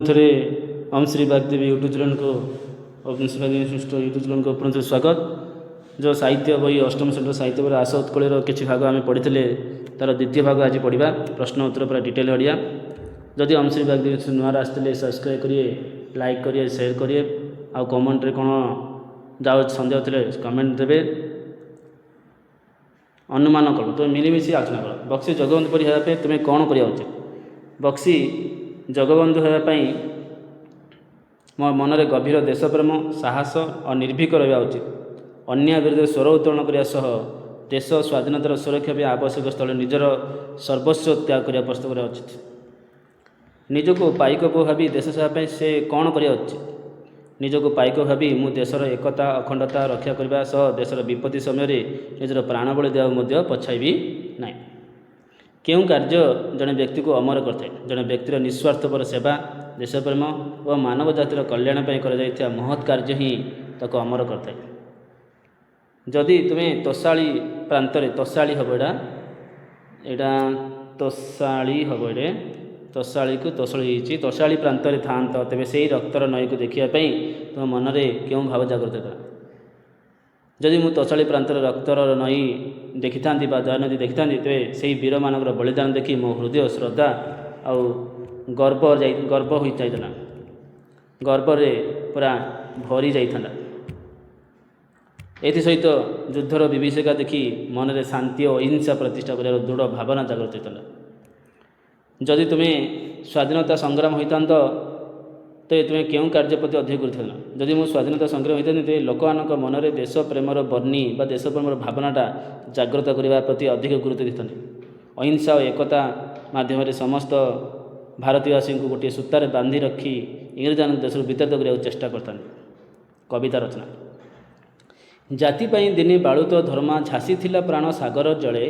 ଥରେ ଓମ୍ ଶ୍ରୀ ବାଗଦେବୀ ୟୁଟ୍ୟୁବ୍ ଚ୍ୟାନେଲ୍କୁ ଓମ୍ ଶ୍ରୀ ବାଗଦେବୀ ସୃଷ୍ଟ ୟୁଟ୍ୟୁବ୍ ଚ୍ୟାନେଲ୍କୁ ପୁଣି ଥରେ ସ୍ୱାଗତ। ଯେଉଁ ସାହିତ୍ୟ ବହି ଅଷ୍ଟମ ଶ୍ରେଣୀର ସାହିତ୍ୟ ବହିର ଆଶା ଉତ୍କଳୀର କିଛି ଭାଗ ଆମେ ପଢ଼ିଥିଲେ, ତା'ର ଦ୍ୱିତୀୟ ଭାଗ ଆଜି ପଢ଼ିବା। ପ୍ରଶ୍ନ ଉତ୍ତର ପୁରା ଡିଟେଲ୍ ପଢ଼ିବା। ଯଦି ଓମ୍ ଶ୍ରୀ ବାଗଦେବୀ ନୂଆରେ ଆସିଥିଲେ ସବସ୍କ୍ରାଇବ୍ କରିବେ, ଲାଇକ୍ କରିବେ, ସେୟାର କରିବେ, ଆଉ କମେଣ୍ଟରେ କ'ଣ ଯାଉ ସନ୍ଦେହ ଥିଲେ କମେଣ୍ଟ ଦେବେ। ଅନୁମାନ କର, ତୁମେ ମିଳିମିଶି ଆଲୋଚନା କର। ବକ୍ସି ଜଗବନ୍ଧୁ ପରି ହେବା ପାଇଁ ତୁମେ କ'ଣ କରିବା ଉଚିତ? ବକ୍ସି ଜଗବନ୍ଧୁ ହେବା ପାଇଁ ମୋ ମନରେ ଗଭୀର ଦେଶପ୍ରେମ, ସାହସ ଓ ନିର୍ଭୀକ ରହିବା ଉଚିତ। ଅନ୍ୟାୟ ବିରୁଦ୍ଧରେ ସ୍ୱର ଉତ୍ତୋଳନ କରିବା ସହ ଦେଶ ସ୍ୱାଧୀନତାର ସୁରକ୍ଷା ପାଇଁ ଆବଶ୍ୟକ ସ୍ଥଳେ ନିଜର ସର୍ବସ୍ୱ ତ୍ୟାଗ କରିବା ପ୍ରସ୍ତୁତ କରିବା ଉଚିତ। ନିଜକୁ ପାଇକ ପୁଅ ଭାବି ଦେଶ ସେବା ପାଇଁ ସେ କ'ଣ କରିବା ଉଚିତ? ନିଜକୁ ପାଇକ ଭାବି ମୁଁ ଦେଶର ଏକତା ଅଖଣ୍ଡତା ରକ୍ଷା କରିବା ସହ ଦେଶର ବିପତ୍ତି ସମୟରେ ନିଜର ପ୍ରାଣବଳି ଦେବାକୁ ମଧ୍ୟ ପଛାଇବି ନାହିଁ। କେଉଁ କାର୍ଯ୍ୟ ଜଣେ ବ୍ୟକ୍ତିକୁ ଅମର କରିଥାଏ? ଜଣେ ବ୍ୟକ୍ତିର ନିଃସ୍ୱାର୍ଥପର ସେବା, ଦେଶପ୍ରେମ ଓ ମାନବ ଜାତିର କଲ୍ୟାଣ ପାଇଁ କରାଯାଇଥିବା ମହତ୍ କାର୍ଯ୍ୟ ହିଁ ତାକୁ ଅମର କରିଥାଏ। ଯଦି ତୁମେ ତୋଷାଳୀ ପ୍ରାନ୍ତରେ, ତୋଷାଳୀ ହେବ ଏଇଟା ତୋଷାଳୀ ହେବ, ତୋଷାଳୀକୁ ତୋଷାଳୀ ହେଇଛି, ତୋଷାଳୀ ପ୍ରାନ୍ତରେ ଥାଆନ୍ତ, ତେବେ ସେହି ରକ୍ତର ନଈକୁ ଦେଖିବା ପାଇଁ ତୁମ ମନରେ କେଉଁ ଭାବ ଜାଗ୍ରତ ହେଲା? ଯଦି ମୁଁ ତୋଷାଳୀ ପ୍ରାନ୍ତରେ ରକ୍ତର ନଈ ଦେଖିଥାନ୍ତି ବା ଦୟାନଦୀ ଦେଖିଥାନ୍ତି, ତେବେ ସେହି ବୀରମାନଙ୍କର ବଳିଦାନ ଦେଖି ମୋ ହୃଦୟ ଶ୍ରଦ୍ଧା ଆଉ ଗର୍ବ ହୋଇଯାଇଥାନ୍ତା, ଗର୍ବରେ ପୁରା ଭରି ଯାଇଥାନ୍ତା। ଏଥିସହିତ ଯୁଦ୍ଧର ବିଭୀଷିକା ଦେଖି ମନରେ ଶାନ୍ତି ଓ ଅହିଂସା ପ୍ରତିଷ୍ଠା କରିବାର ଦୃଢ଼ ଭାବନା ଜାଗ୍ରତ ହୋଇଥାନ୍ତା। ଯଦି ତୁମେ ସ୍ୱାଧୀନତା ସଂଗ୍ରାମ ହୋଇଥାନ୍ତ, ତେବେ ତୁମେ କେଉଁ କାର୍ଯ୍ୟ ପ୍ରତି ଅଧିକ ଗୁରୁତ୍ୱ? ଯଦି ମୁଁ ସ୍ୱାଧୀନତା ସଂଗ୍ରାମ ହୋଇଥାନ୍ତି, ତେବେ ଲୋକମାନଙ୍କ ମନରେ ଦେଶ ପ୍ରେମର ବର୍ଣ୍ଣି ବା ଦେଶ ପ୍ରେମର ଭାବନାଟା ଜାଗ୍ରତ କରିବା ପ୍ରତି ଅଧିକ ଗୁରୁତ୍ୱ ଦେଇଥାନ୍ତି। ଅହିଂସା ଓ ଏକତା ମାଧ୍ୟମରେ ସମସ୍ତ ଭାରତୀୟବାସୀଙ୍କୁ ଗୋଟିଏ ସୂତାରେ ବାନ୍ଧି ରଖି ଇଂରେଜମାନଙ୍କ ଦେଶରୁ ବିତାଡ଼ିତ କରିବାକୁ ଚେଷ୍ଟା କରିଥାନ୍ତି। କବିତା ରଚନା। ଜାତି ପାଇଁ ଦିନେ ବାଳୁତ ଧର୍ମା, ଝାସି ଥିଲା ପ୍ରାଣ ସାଗର ଜଳେ,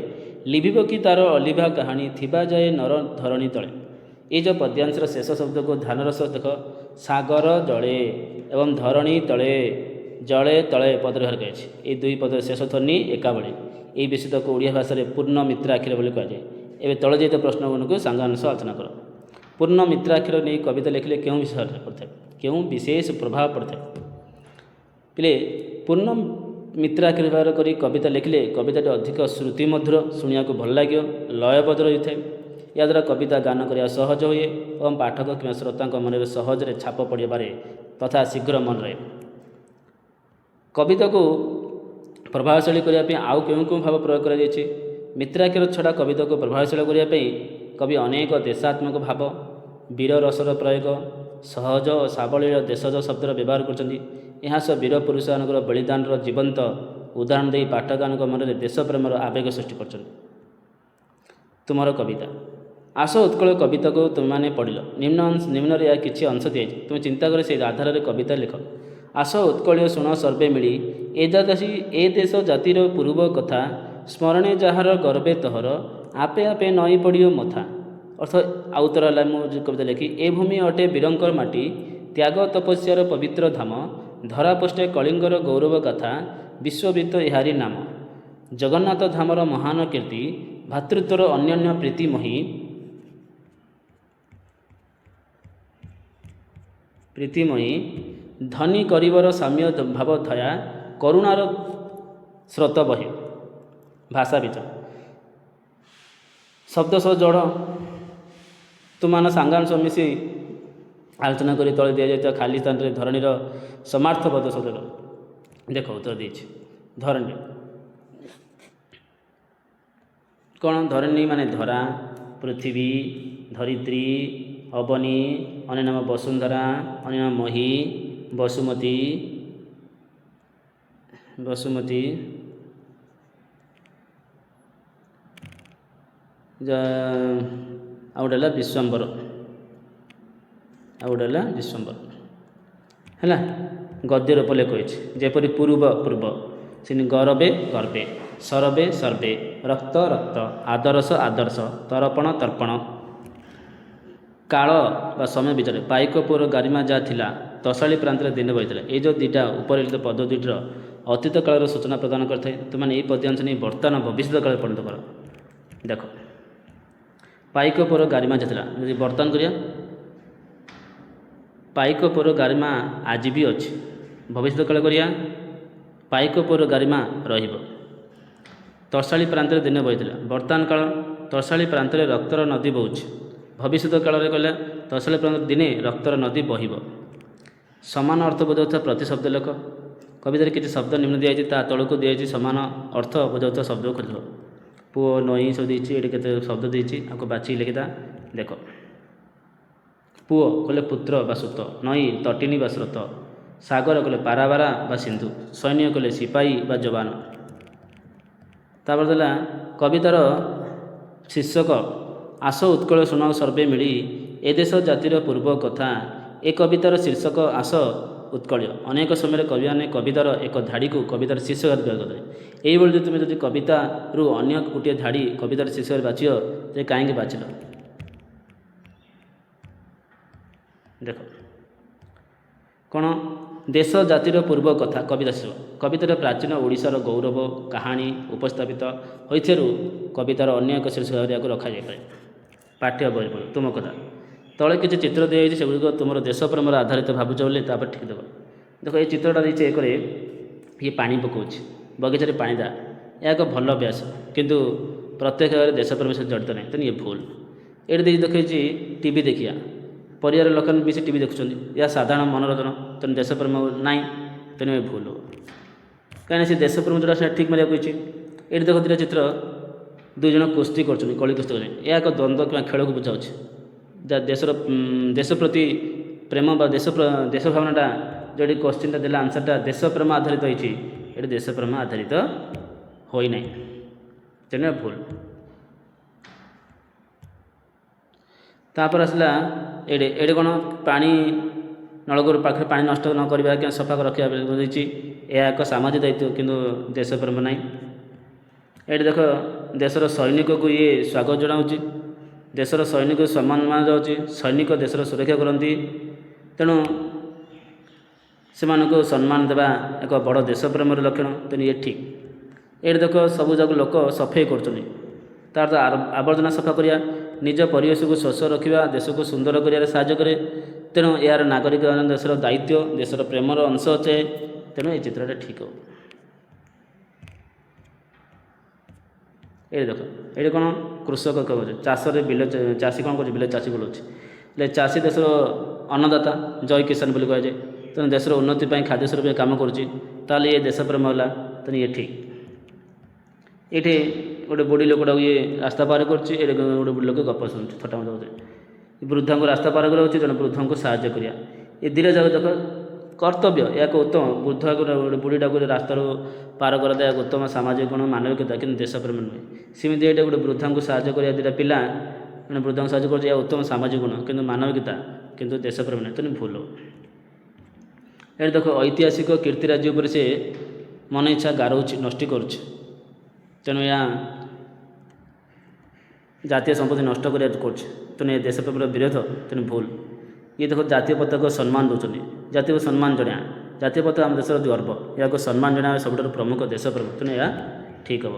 ଲିଭିବ କି ତାର ଅଲିଭା କାହାଣୀ, ଥିବା ଯାଏ ନର ଧରଣୀ ତଳେ। ଏଇ ଯେଉଁ ପଦ୍ୟାଂଶର ଶେଷ ଶବ୍ଦକୁ ଧ୍ୟାନର ସହ ଦେଖ। ସାଗର ଜଳେ ଏବଂ ଧରଣୀ ତଳେ, ଜଳେ ତଳେ ପଦ ବ୍ୟବହାର କରାଯାଇଛି। ଏହି ଦୁଇ ପଦର ଶେଷ ଧ୍ୱନି ଏକା ଭଳି। ଏହି ବିଷୟକୁ ଓଡ଼ିଆ ଭାଷାରେ ପୂର୍ଣ୍ଣ ମିତ୍ରାକ୍ଷର ବୋଲି କୁହାଯାଏ। ଏବେ ତଳେ ଯାଇଥିବା ପ୍ରଶ୍ନଗୁଡ଼ିକୁ ସାଙ୍ଗମାନଙ୍କ ସହ ଆଲୋଚନା କର। ପୂର୍ଣ୍ଣ ମିତ୍ରାକ୍ଷର ନେଇ କବିତା ଲେଖିଲେ କେଉଁ ବିଷୟ ପଡ଼ିଥାଏ? କେଉଁ ବିଶେଷ ପ୍ରଭାବ ପଡ଼ିଥାଏ? ପିଲେ, ପୂର୍ଣ୍ଣ ମିତ୍ରାକ୍ଷର ବ୍ୟବହାର କରି କବିତା ଲେଖିଲେ କବିତାଟି ଅଧିକ ଶ୍ରୁତି ମଧୁର, ଶୁଣିବାକୁ ଭଲ ଲାଗିବ, ଲୟବଦ୍ଧ ରହିଥାଏ। ଏହାଦ୍ୱାରା କବିତା ଗାନ କରିବା ସହଜ ହୁଏ ଏବଂ ପାଠକ କିମ୍ବା ଶ୍ରୋତାଙ୍କ ମନରେ ସହଜରେ ଛାପ ପଡ଼ିବାରେ ତଥା ଶୀଘ୍ର ମନେ ରହେ। କବିତାକୁ ପ୍ରଭାବଶାଳୀ କରିବା ପାଇଁ ଆଉ କେଉଁ କେଉଁ ଭାବ ପ୍ରୟୋଗ କରାଯାଇଛି? ମିତ୍ରାକ୍ଷର ଛଡ଼ା କବିତାକୁ ପ୍ରଭାବଶାଳୀ କରିବା ପାଇଁ କବି ଅନେକ ଦେଶାତ୍ମକ ଭାବ, ବୀର ରସର ପ୍ରୟୋଗ, ସହଜ ଓ ସାବଳୀଳ ଦେଶଜ ଶବ୍ଦର ବ୍ୟବହାର କରୁଛନ୍ତି। ଏହା ସହ ବୀର ପୁରୁଷମାନଙ୍କର ବଳିଦାନର ଜୀବନ୍ତ ଉଦାହରଣ ଦେଇ ପାଠକମାନଙ୍କ ମନରେ ଦେଶପ୍ରେମର ଆବେଗ ସୃଷ୍ଟି କରୁଛନ୍ତି। ତୁମର କବିତା। ଆସ ଉତ୍କଳ କବିତାକୁ ତୁମେମାନେ ପଢ଼ିଲ। ନିମ୍ନରେ ଏହା କିଛି ଅଂଶ ଦିଆଯାଇଛି, ତୁମେ ଚିନ୍ତା କରି ସେହି ଆଧାରରେ କବିତା ଲେଖ। ଆସ ଉତ୍କଳୀୟ ଶୁଣ ସର୍ବେ ମିଳି, ଏ ଦେଶ ଜାତିର ପୂର୍ବ କଥା, ସ୍ମରଣେ ଯାହାର ଗର୍ବେ ତହର, ଆପେ ଆପେ ନଈ ପଡ଼ିବ ମଥା। ଅର୍ଥ ଆଉ ଉତ୍ତର ହେଲା, ମୁଁ କବିତା ଲେଖି, ଏ ଭୂମି ଅଟେ ବୀରଙ୍କର ମାଟି, ତ୍ୟାଗ ତପସ୍ୟାର ପବିତ୍ର ଧାମ, ଧରା ପୃଷ୍ଠେ କଳିଙ୍ଗର ଗୌରବ ଗାଥା, ବିଶ୍ୱବିତ ଏହାରି ନାମ। ଜଗନ୍ନାଥ ଧାମର ମହାନ କୀର୍ତ୍ତି, ଭାତୃତ୍ୱର ଅନ୍ୟନ୍ୟ ପ୍ରୀତିମୟୀ, ଧନୀ କରିବର ସାମ୍ୟ ଭାବ ଧୟା, କରୁଣାର ସ୍ରୋତ ବହେ। ଭାଷା ବିଚାର। ଶବ୍ଦ ସହ ଯୋଡ଼। ତୁମମାନ ସାଙ୍ଗାନ ସହ ମିଶି ଆଲୋଚନା କରି ତଳେ ଦିଆଯାଇଥିବା ଖାଲି ସ୍ଥାନରେ ଧରଣୀର ସମାର୍ଥବଦ୍ଧ ଶବ୍ଦ ଦେଖ। ଉତ୍ତର ଦେଇଛି ଧରଣୀ କ'ଣ? ଧରଣୀ ମାନେ ଧରା, ପୃଥିବୀ, ଧରିତ୍ରୀ, ଅବନୀ, ଅନ୍ୟ ନାମ ବସୁନ୍ଧରା, ଅନ୍ୟ ନାମ ମହୀ, ବସୁମତୀ, ଆଉ ଗୋଟେ ହେଲା ବିଶ୍ୱମ୍ବର, ହେଲା। ଗଦ୍ୟ ରୂପ ଲେଖ ହୋଇଛି ଯେପରି ପୂର୍ବ ପୂର୍ବ, ସେମିତି ଗରବେ ଗର୍ବେ, ସରବେ ସର୍ବେ, ରକ୍ତ ରକ୍ତ, ଆଦର୍ଶ ଆଦର୍ଶ, ତର୍ପଣ ତର୍ପଣ। କାଳ ବା ସମୟ ବିଚାରେ। ପାଇକ ପୁଅର ଗାରିମା ଯାହା ଥିଲା, ତୋଷାଳୀ ପ୍ରାନ୍ତରେ ଦିନ ବହିଥିଲା। ଏଇ ଯେଉଁ ଦୁଇଟା ଉପରେ ଲିଖିତ ପଦ ଦୁଇଟିର ଅତୀତ କାଳର ସୂଚନା ପ୍ରଦାନ କରିଥାଏ। ତୁମମାନେ ଏହି ପଦ୍ୟାଂଶ ନେଇ ବର୍ତ୍ତମାନ ଭବିଷ୍ୟତ କାଳରେ ପରିଣତ କର। ଦେଖ, ପାଇକ ପୁଅର ଗାରିମା ଯାହା ଥିଲା, ଯଦି ବର୍ତ୍ତମାନ କରିବା ପାଇକ ପୁଅର ଗାରିମା ଆଜି ବି ଅଛି। ଭବିଷ୍ୟତ କାଳ କରିବା ପାଇକ ପୁଅର ଗାରିମା ରହିବ। ତର୍ଷାଳି ପ୍ରାନ୍ତରେ ଦିନ ବହିଥିଲା। ବର୍ତ୍ତମାନ କାଳ ତର୍ଷାଳି ପ୍ରାନ୍ତରେ ରକ୍ତର ନଦୀ ବହୁଛି। ଭବିଷ୍ୟତ କାଳରେ କହିଲା ତର୍ଷାଳି ପ୍ରାନ୍ତରେ ଦିନେ ରକ୍ତର ନଦୀ ବହିବ। ସମାନ ଅର୍ଥ ବୁଝାଉଥିବା ପ୍ରତିଶବ୍ଦ ଲେଖ। କବିତାରେ କିଛି ଶବ୍ଦ ନିମ୍ନ ଦିଆଯାଇଛି, ତା ତଳକୁ ଦିଆଯାଇଛି ସମାନ ଅର୍ଥ ବୁଝାଉଥିବା ଶବ୍ଦକୁ ଖୋଜିବ। ପୁଅ, ନଈ ସବୁ ଦେଇଛି, ଏଠି କେତେ ଶବ୍ଦ ଦେଇଛି, ଆକୁ ବାଛିକି ଲେଖିତା। ଦେଖ, ପୁଅ କହିଲେ ପୁତ୍ର ବା ସୁତ, ନଈ ତଟିନୀ ବା ସ୍ରୋତ, ସାଗର କହିଲେ ପାରାବାରା ବା ସିନ୍ଧୁ, ସୈନ୍ୟ କହିଲେ ସିପାହୀ ବା ଯବାନ। ତାପରେ ଦେଲା କବିତାର ଶୀର୍ଷକ ଆସ ଉତ୍କଳ ଶୁଣ ସର୍ବେ ମିଳି, ଏ ଦେଶ ଜାତିର ପୂର୍ବ କଥା। ଏ କବିତାର ଶୀର୍ଷକ ଆସ ଉତ୍କଳୀୟ। ଅନେକ ସମୟରେ କବିମାନେ କବିତାର ଏକ ଧାଡ଼ିକୁ କବିତାର ଶୀର୍ଷକ ବ୍ୟବହାର କରିଥାଏ। ଏଇଭଳି ଯଦି ତୁମେ ଯଦି କବିତାରୁ ଅନ୍ୟ ଗୋଟିଏ ଧାଡ଼ି କବିତାର ଶୀର୍ଷକରେ ବାଛିବ, ତେବେ କାହିଁକି ବାଛିଲ? ଦେଖ କ'ଣ, ଦେଶ ଜାତିର ପୂର୍ବ କଥା କବିତା ଶୀର୍ଷକ। କବିତାର ପ୍ରାଚୀନ ଓଡ଼ିଶାର ଗୌରବ କାହାଣୀ ଉପସ୍ଥାପିତ ହୋଇଥିବାରୁ କବିତାର ଅନ୍ୟ ଏକ ଶୀର୍ଷକ ଭାବରେ ଏହାକୁ ରଖାଯାଇପାରେ। ପାଠ୍ୟ ବହି ପଢ଼ ତୁମ କଥା। ତଳେ କିଛି ଚିତ୍ର ଦିଆଯାଇଛି, ସେଗୁଡ଼ିକ ତୁମର ଦେଶ ପ୍ରେମର ଆଧାରିତ ଭାବୁଛ ବୋଲି ତାପରେ ଠିକ୍ ଦେବ। ଦେଖ, এই ଚିତ୍ରଟା ଦେଇଛି ଏକରେ, ଇଏ ପାଣି ପକାଉଛି, ବଗିଚାରେ ପାଣି ଦା। ଏହା ଏକ ଭଲ ଅଭ୍ୟାସ, କିନ୍ତୁ ପ୍ରତ୍ୟେକ ଭାବରେ ଦେଶପ୍ରେମ ସହିତ ଜଡ଼ିତ ନାହିଁ, ତେଣୁ ଇଏ ଭୁଲ। ଏଠି ଦେଇଛି ଦେଖେଇଛି ଟିଭି ଦେଖିବା, ପରିବାର ଲୋକମାନେ ବେଶୀ ଟିଭି ଦେଖୁଛନ୍ତି, ଏହା ସାଧାରଣ ମନୋରଞ୍ଜନ, ତେଣୁ ଦେଶପ୍ରେମ ନାହିଁ, ତେଣୁ ଏ ଭୁଲ। କାହିଁକିନା ସେ ଦେଶପ୍ରେମ ଯେଉଁଟା ସେଇଟା ଠିକ୍ ମାରିବାକୁ କହିଛି। ଏଠି ଦେଖ ଦୁଇଟା ଚିତ୍ର, ଦୁଇ ଜଣ କୁସ୍ତି କରୁଛନ୍ତି, କଳି କୁସ୍ତି କରୁଛନ୍ତି, ଏହା ଏକ ଦ୍ୱନ୍ଦ୍ୱ କିମ୍ବା ଖେଳକୁ ବୁଝାଉଛି। ଯାହା ଦେଶ ପ୍ରତି ପ୍ରେମ ବା ଦେଶ ଭାବନାଟା ଯେଉଁଠି କୋଶ୍ଚିନ୍ଟା ଦେଲା, ଆନ୍ସରଟା ଦେଶ ପ୍ରେମ ଆଧାରିତ ହୋଇଛି, ଏଠି ଦେଶ ପ୍ରେମ ଆଧାରିତ ହୋଇନାହିଁ, ତେଣୁ ଭୁଲ। ତାପରେ ଆସିଲା ଏଠି କ'ଣ, ପାଣି ନଳକୂପ ପାଖରେ ପାଣି ନଷ୍ଟ ନ କରିବା କିମ୍ବା ସଫା ରଖିବା ବୁଝେଇଛି। ଏହା ଏକ ସାମାଜିକ ଦାୟିତ୍ୱ, କିନ୍ତୁ ଦେଶପ୍ରେମ ନାହିଁ। ଏଠି ଦେଖ, ଦେଶର ସୈନିକକୁ ଇଏ ସ୍ୱାଗତ ଜଣାଉଛି, ଦେଶର ସୈନିକକୁ ସମ୍ମାନ ଜଣାଯାଉଛି। ସୈନିକ ଦେଶର ସୁରକ୍ଷା କରନ୍ତି, ତେଣୁ ସେମାନଙ୍କୁ ସମ୍ମାନ ଦେବା ଏକ ବଡ଼ ଦେଶପ୍ରେମର ଲକ୍ଷଣ, ତେଣୁ ଇଏ ଠିକ୍। ଏଠି ଦେଖ, ସବୁଯାକ ଲୋକ ସଫେଇ କରୁଛନ୍ତି, ତା'ର ଆବର୍ଜନା ସଫା କରିବା ନିଜ ପରିବେଶକୁ ସ୍ୱଚ୍ଛ ରଖିବା ଦେଶକୁ ସୁନ୍ଦର କରିବାରେ ସାହାଯ୍ୟ କରେ, ତେଣୁ ଏହାର ନାଗରିକ ଦେଶର ଦାୟିତ୍ୱ, ଦେଶର ପ୍ରେମର ଅଂଶ ଅଟେ, ତେଣୁ এই ଚିତ୍ରଟା ଠିକ୍ ହେବ। ଏଠି ଦେଖ, ଏଠି କ'ଣ, କୃଷକ କହୁଛି, ଚାଷରେ ବିଲ ଚାଷୀ କ'ଣ କରୁଛି, ବିଲ ଚାଷୀ ବୁଲଉଛି। ହେଲେ ଚାଷୀ ଦେଶର ଅନ୍ନଦାତା, ଜୟ କିଷାନ ବୋଲି କୁହାଯାଏ, ତେଣୁ ଦେଶର ଉନ୍ନତି ପାଇଁ ଖାଦ୍ୟ ସୁରକ୍ଷା ପାଇଁ କାମ କରୁଛି, ତାହେଲେ ଇଏ ଦେଶପ୍ରେମ ହେଲା, ତେଣୁ ଇଏ ଠିକ୍। ଏଠି ଗୋଟେ ବୁଢ଼ୀ ଲୋକଟାକୁ ଇଏ ରାସ୍ତା ପାର କରୁଛି, ଏଠି ଗୋଟେ ବୁଢ଼ୀ ଲୋକ ଗପ ଶୁଣୁଛି, ଥଟ୍ଟା ମଜା ହେଉଛି। ବୃଦ୍ଧଙ୍କୁ ରାସ୍ତା ପାର କରାଉଛି, ଜଣେ ବୃଦ୍ଧଙ୍କୁ ସାହାଯ୍ୟ କରିବା, ଏ ଦୁଇଟା ଯାକ ଦେଖ କର୍ତ୍ତବ୍ୟ, ଏହାକୁ ଉତ୍ତମ। ବୃଦ୍ଧକୁ ଗୋଟେ ବୁଢ଼ୀଟାକୁ ରାସ୍ତାରୁ ପାର କରାଯାଏ, ଏକ ଉତ୍ତମ ସାମାଜିକ ଗୁଣ, ମାନବିକତା, କିନ୍ତୁ ଦେଶପ୍ରେମ ନୁହେଁ। ସେମିତି ଏଇଟା ଗୋଟେ ବୃଦ୍ଧଙ୍କୁ ସାହାଯ୍ୟ କରିବା, ଦୁଇଟା ପିଲା ଜଣେ ବୃଦ୍ଧଙ୍କୁ ସାହାଯ୍ୟ କରୁଛି, ଏହା ଉତ୍ତମ ସାମାଜିକ ଗୁଣ, କିନ୍ତୁ ମାନବିକତା, କିନ୍ତୁ ଦେଶପ୍ରେମ ନୁହେଁ, ତେଣୁ ଭୁଲ। ଏଠି ଦେଖ, ଐତିହାସିକ କୀର୍ତ୍ତିରାଜି ଉପରେ ସେ ମନ ଇଚ୍ଛା ଗାରଉଛି, ନଷ୍ଟ କରୁଛି, ତେଣୁ ଏହା ଜାତୀୟ ସମ୍ପତ୍ତି ନଷ୍ଟ କରିବା କରୁଛି, ତେଣୁ ଏ ଦେଶପ୍ରେମର ବିରୋଧ, ତେଣୁ ଭୁଲ। ଇଏ ଦେଖ, ଜାତୀୟ ପତାକାକୁ ସମ୍ମାନ ଦେଉଛନ୍ତି, ଜାତୀୟକୁ ସମ୍ମାନ ଜଣାଇବା, ଜାତୀୟ ପତାକା ଆମ ଦେଶର ଗର୍ବ, ଏହାକୁ ସମ୍ମାନ ଜଣାଇବା ସବୁଠାରୁ ପ୍ରମୁଖ ଦେଶପ୍ରେମ, ତେଣୁ ଏହା ଠିକ୍ ହେବ।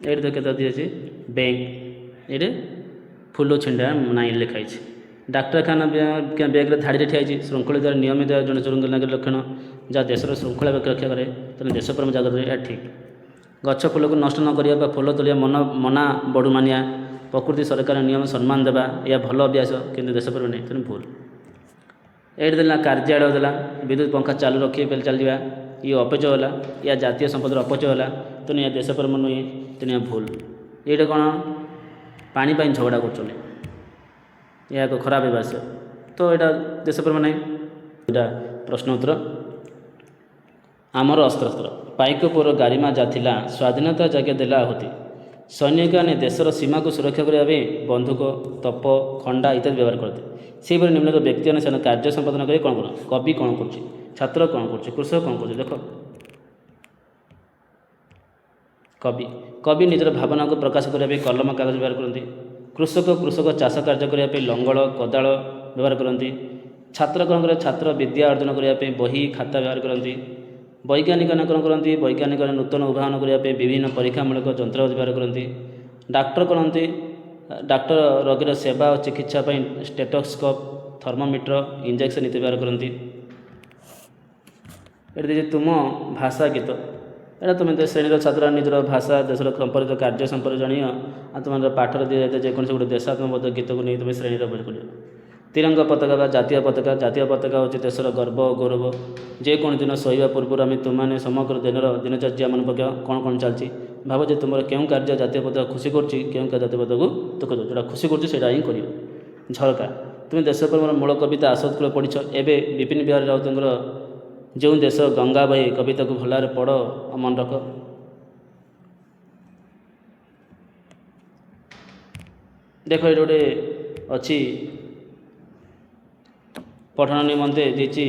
ଏଠି ତ କେତେ ଦିଆଯାଇଛି, ବ୍ୟାଙ୍କ, ଏଠି ଫୁଲ ଛିଣ୍ଡା ନାଇଁ ଲେଖା ହେଇଛି। ଡାକ୍ତରଖାନା ବ୍ୟାଗରେ ଧାଡ଼ିରେ ଠିଆ ହେଇଛି, ଶୃଙ୍ଖଳିତ ନିୟମିତ ଜଣେ ଶୃଙ୍ଖଳାର ଲକ୍ଷଣ, ଯାହା ଦେଶର ଶୃଙ୍ଖଳା ରକ୍ଷା କରେ, ତେଣୁ ଦେଶପ୍ରେମ ଜାଗ୍ରତ, ଏହା ଠିକ୍। ଗଛ ଫୁଲକୁ ନଷ୍ଟ ନ କରିବା ବା ଫୁଲ ତୋଳିବା ମନା ବଡ଼ୁ ମାନିବା, ପ୍ରକୃତି ସରକାର ନିୟମ ସମ୍ମାନ ଦେବା, ଏହା ଭଲ ଅଭ୍ୟାସ, କିନ୍ତୁ ଦେଶପ୍ରେମ ନାହିଁ, ତେଣୁ ଭୁଲ। ଏଇଠି ଦେଲା କାର୍ଯ୍ୟାଳୟ ଦେଲା, ବିଦ୍ୟୁତ୍ ପଙ୍ଖା ଚାଲୁ ରଖି ଚାଲିଯିବା, ଇଏ ଅପଚୟ ହେଲା, ଏହା ଜାତୀୟ ସମ୍ପଦର ଅପଚୟ ହେଲା, ତେଣୁ ଏହା ଦେଶପ୍ରେମ ନୁହେଁ, ତେଣୁ ଏହା ଭୁଲ। ଏଇଟା କ'ଣ, ପାଣି ପାଇଁ ଝଗଡ଼ା କରୁଛନ୍ତି, ଏହା ଏକ ଖରାପ ଅଭ୍ୟାସ, ତ ଏଇଟା ଦେଶପ୍ରେମ ନାହିଁ। ଏଇଟା ପ୍ରଶ୍ନ ଉତ୍ତର। ଆମର ଅସ୍ତ୍ରଶସ୍ତ୍ର, ପାଇକ ପୁଅର ଗାରିମା ଯା ଥିଲା, ସ୍ୱାଧୀନତା ଯାକେ ଦେଲା ଆହୁତି। ସୈନିକମାନେ ଦେଶର ସୀମାକୁ ସୁରକ୍ଷା କରିବା ପାଇଁ ବନ୍ଧୁକ, ତୋପ, ଖଣ୍ଡା ଇତ୍ୟାଦି ବ୍ୟବହାର କରନ୍ତି। ସେହିପରି ନିମ୍ନଲିଖିତ ବ୍ୟକ୍ତିମାନେ ସେମାନେ କାର୍ଯ୍ୟ ସମ୍ପାଦନ କରି କ'ଣ କରନ୍ତି? କବି କ'ଣ କରୁଛି, ଛାତ୍ର କ'ଣ କରୁଛି, କୃଷକ କ'ଣ କରୁଛି? ଦେଖ, କବି ନିଜର ଭାବନାକୁ ପ୍ରକାଶ କରିବା ପାଇଁ କଲମ କାଗଜ ବ୍ୟବହାର କରନ୍ତି। କୃଷକ ଚାଷ କାର୍ଯ୍ୟ କରିବା ପାଇଁ ଲଙ୍ଗଳ, କୋଦାଳ ବ୍ୟବହାର କରନ୍ତି। ଛାତ୍ର କ'ଣ କରେ? ଛାତ୍ର ବିଦ୍ୟା ଅର୍ଜନ କରିବା ପାଇଁ ବହି, ଖାତା ବ୍ୟବହାର କରନ୍ତି। ବୈଜ୍ଞାନିକ କ'ଣ କରନ୍ତି? ବୈଜ୍ଞାନିକ ନୂତନ ଉଦ୍ଭାବନ କରିବା ପାଇଁ ବିଭିନ୍ନ ପରୀକ୍ଷାମୂଳକ ଯନ୍ତ୍ର ବ୍ୟବହାର କରନ୍ତି। ଡାକ୍ତର କରନ୍ତି, ଡାକ୍ତର ରୋଗୀର ସେବା ଓ ଚିକିତ୍ସା ପାଇଁ ଷ୍ଟେଟୋସ୍କୋପ୍, ଥର୍ମୋମିଟର, ଇଞ୍ଜେକ୍ସନ୍ ଇତ୍ୟାଦି ବ୍ୟବହାର କରନ୍ତି। ଏଠି ଦେଇଛି ତୁମ ଭାଷା ଗୀତ। ଏଇଟା ତୁମେ ଶ୍ରେଣୀର ଛାତ୍ର ନିଜର ଭାଷା ଦେଶର ସମ୍ପର୍କିତ କାର୍ଯ୍ୟ ସମ୍ପର୍କରେ ଜାଣିବ। ଆଉ ତୁମର ପାଠରେ ଦିଆଯାଇଥାଏ ଯେକୌଣସି ଗୋଟେ ଦେଶାତ୍ମକ ଗୀତକୁ ନେଇ ତୁମେ ଶ୍ରେଣୀର ବହି ପଢ଼ିବ। ତିରଙ୍ଗା ପତାକା ବା ଜାତୀୟ ପତାକା। ଜାତୀୟ ପତାକା ହେଉଛି ଦେଶର ଗର୍ବ ଓ ଗୌରବ। ଯେକୌଣସି ଦିନ ଶୋଇବା ପୂର୍ବରୁ ଆମେ ତୁମମାନେ ସମଗ୍ର ଦିନଚର୍ଯ୍ୟା ମନେ ପକାଇବା କ'ଣ କ'ଣ ଚାଲିଛି। ଭାବ ଯେ ତୁମର କେଉଁ କାର୍ଯ୍ୟ ଜାତୀୟ ପତାକା ଖୁସି କରୁଛି, କେଉଁ ଜାତୀୟ ପତାକାକୁ ଦୁଃଖ ଦେଉଛି। ଯେଉଁଟା ଖୁସି କରୁଛି ସେଇଟା ହିଁ କରିବ। ଝରକା। ତୁମେ ଦେଶପ୍ରେମର ମୂଳ କବିତା ଆସଦ କୂଳ ପଢ଼ିଛ। ଏବେ ବିପିନ ବିହାରୀ ରାଉତଙ୍କର ଯେଉଁ ଦେଶ ଗଙ୍ଗା ବହି କବିତାକୁ ଭଲ ଭାବରେ ପଢ଼ ଆଉ ମନେ ରଖ। ଦେଖ ଏଠି ଗୋଟେ ଅଛି ପଠନ ନିମନ୍ତେ ଦେଇଛି